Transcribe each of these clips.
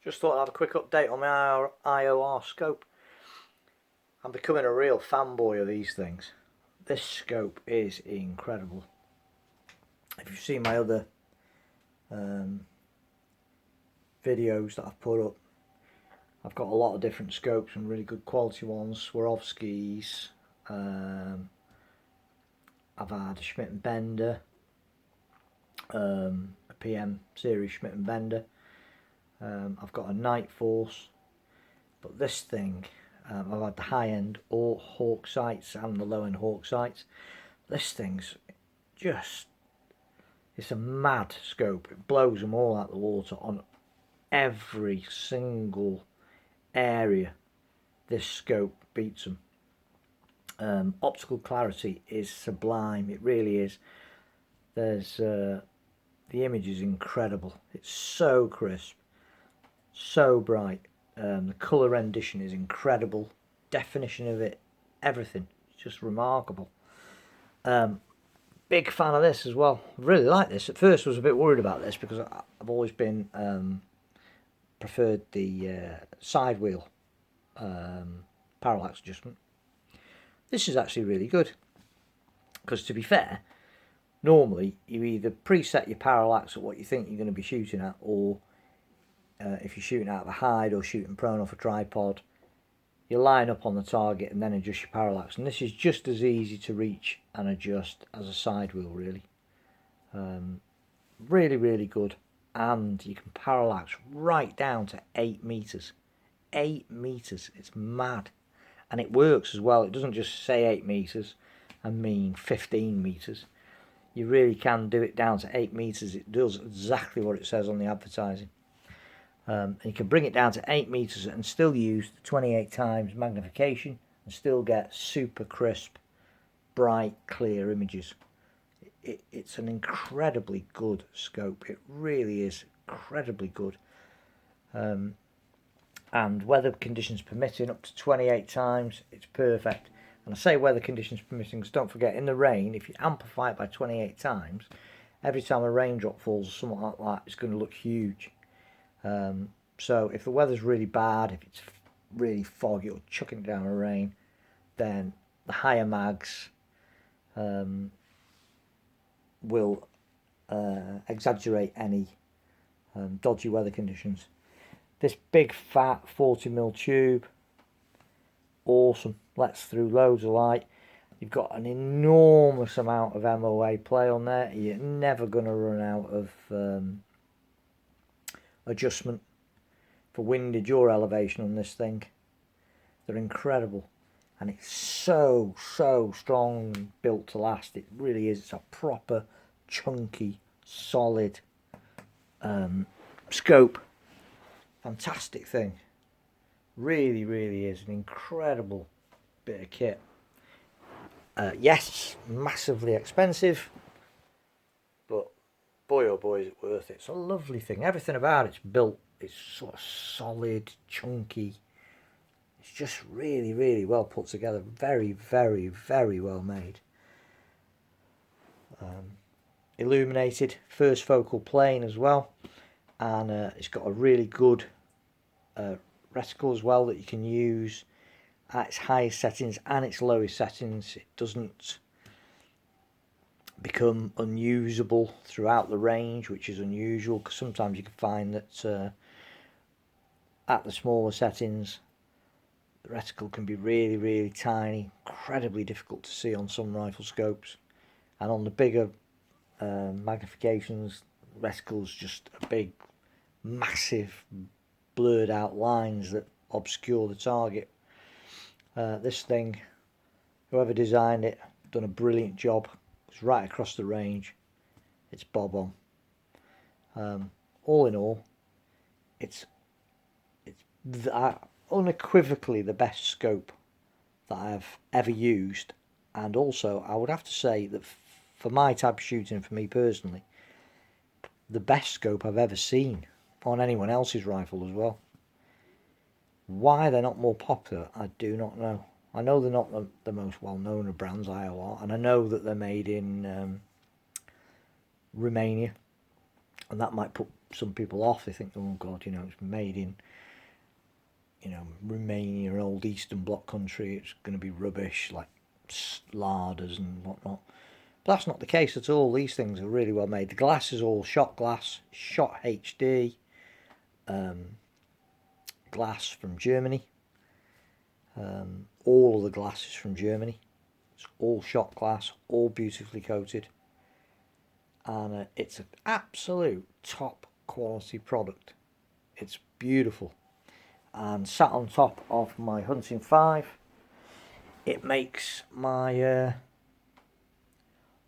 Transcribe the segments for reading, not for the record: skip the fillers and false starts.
Just thought I'd have a quick update on my I.O.R scope. I'm becoming a real fanboy of these things. This scope is incredible. If you've seen my other videos that I've put up, I've got a lot of different scopes and really good quality ones. Swarovskis. I've had a Schmidt & Bender, a PM series Schmidt & Bender. I've got a Night Force, but this thing, I've had the high-end Hawk sights and the low-end Hawk sights. This thing's just, it's a mad scope. It blows them all out of the water on every single area. This scope beats them. Optical clarity is sublime. It really is. There's the image is incredible. It's so crisp, so bright. The colour rendition is incredible. Definition of it, everything. It's just remarkable. Big fan of this as well. Really like this. At first I was a bit worried about this because I've always been preferred the side wheel parallax adjustment. This is actually really good because, to be fair, normally you either preset your parallax at what you think you're going to be shooting at, or if you're shooting out of a hide or shooting prone off a tripod, you line up on the target and then adjust your parallax. And this is just as easy to reach and adjust as a side wheel, really. Really, really good. And you can parallax right down to 8 meters. 8 meters. It's mad. And it works as well. It doesn't just say 8 meters and mean 15 meters. You really can do it down to 8 meters. It does exactly what it says on the advertising. And you can bring it down to 8 meters and still use the 28 times magnification and still get super crisp, bright, clear images. It's an incredibly good scope. It really is incredibly good. And weather conditions permitting, up to 28 times, it's perfect. And I say weather conditions permitting because don't forget, in the rain, if you amplify it by 28 times, every time a raindrop falls or something like that, it's going to look huge. So if the weather's really bad, if it's really foggy or chucking down with rain, then the higher mags will exaggerate any dodgy weather conditions. This big fat 40mm tube, awesome, lets through loads of light. You've got an enormous amount of MOA play on there. You're never going to run out of adjustment for windage or elevation on this thing. They're incredible, and it's so strong and built to last. It really is. It's a proper chunky, solid scope. Fantastic thing. Really is an incredible bit of kit. Yes, massively expensive, but boy oh boy is it worth it. It's a lovely thing. Everything about it's built. It's sort of solid, chunky. It's just really well put together. Very well made. Illuminated first focal plane as well, and it's got a really good reticle as well that you can use at its highest settings and its lowest settings. It doesn't become unusable throughout the range, which is unusual because sometimes you can find that at the smaller settings the reticle can be really tiny, incredibly difficult to see on some rifle scopes, and on the bigger magnifications, the reticle's just a big massive blurred out lines that obscure the target. This thing, whoever designed it, done a brilliant job. It's right across the range. It's bob on. All in all, it's unequivocally the best scope that I've ever used, and also I would have to say that for my type of shooting, for me personally, the best scope I've ever seen on anyone else's rifle as well. Why they're not more popular, I do not know. I know they're not the most well-known of brands, I.O.R, and I know that they're made in Romania. and that might put some people off. They think, oh God, you know, it's made in, you know, Romania, an old Eastern Bloc country, it's going to be rubbish, like larders and whatnot. But that's not the case at all. These things are really well made. The glass is all shot glass, shot HD, glass from Germany. All of the glass is from Germany. It's all shot glass, all beautifully coated. And it's an absolute top quality product. It's beautiful. And sat on top of my Hunting 5, it makes my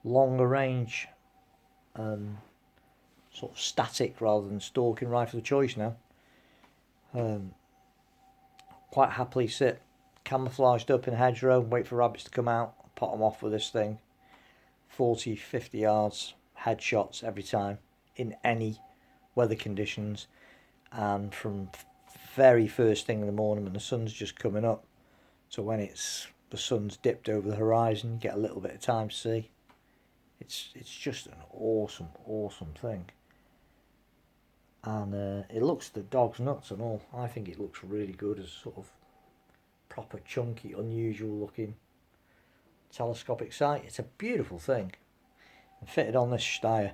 longer range sort of static rather than stalking rifle of choice now. Quite happily sit camouflaged up in a hedgerow, wait for rabbits to come out, pot them off with this thing. 40, 50 yards, headshots every time, in any weather conditions. And from very first thing in the morning when the sun's just coming up to when the sun's dipped over the horizon, you get a little bit of time to see. It's just an awesome thing. And it looks the dog's nuts and all. I think it looks really good as sort of proper chunky, unusual looking telescopic sight. It's a beautiful thing. And fitted on this Steyr.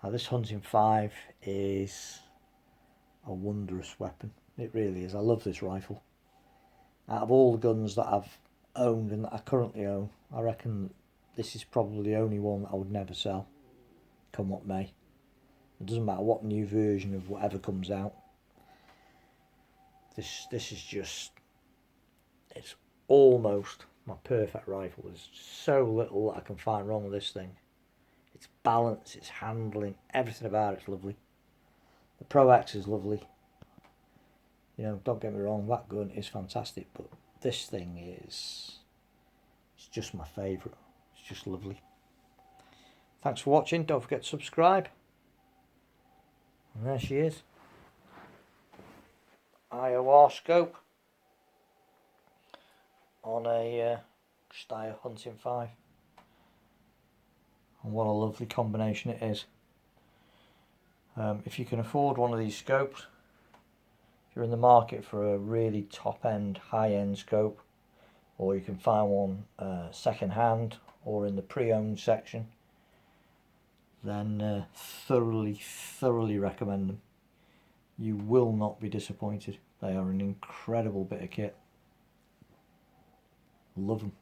Now this Hunting 5 is a wondrous weapon. It really is. I love this rifle. Out of all the guns that I've owned and that I currently own, I reckon this is probably the only one that I would never sell, come what may. It doesn't matter what new version of whatever comes out. This is just, it's almost my perfect rifle. There's so little that I can find wrong with this thing. Its balance, its handling, everything about it's lovely. The Pro X is lovely. You know, don't get me wrong, that gun is fantastic, but this thing is, it's just my favourite. It's just lovely. Thanks for watching. Don't forget to subscribe. And there she is. I.O.R scope on a Steyr Hunting 5. And what a lovely combination it is. If you can afford one of these scopes, if you're in the market for a really top-end, high-end scope, or you can find one second-hand or in the pre-owned section, then thoroughly recommend them. You will not be disappointed. They are an incredible bit of kit. Love them.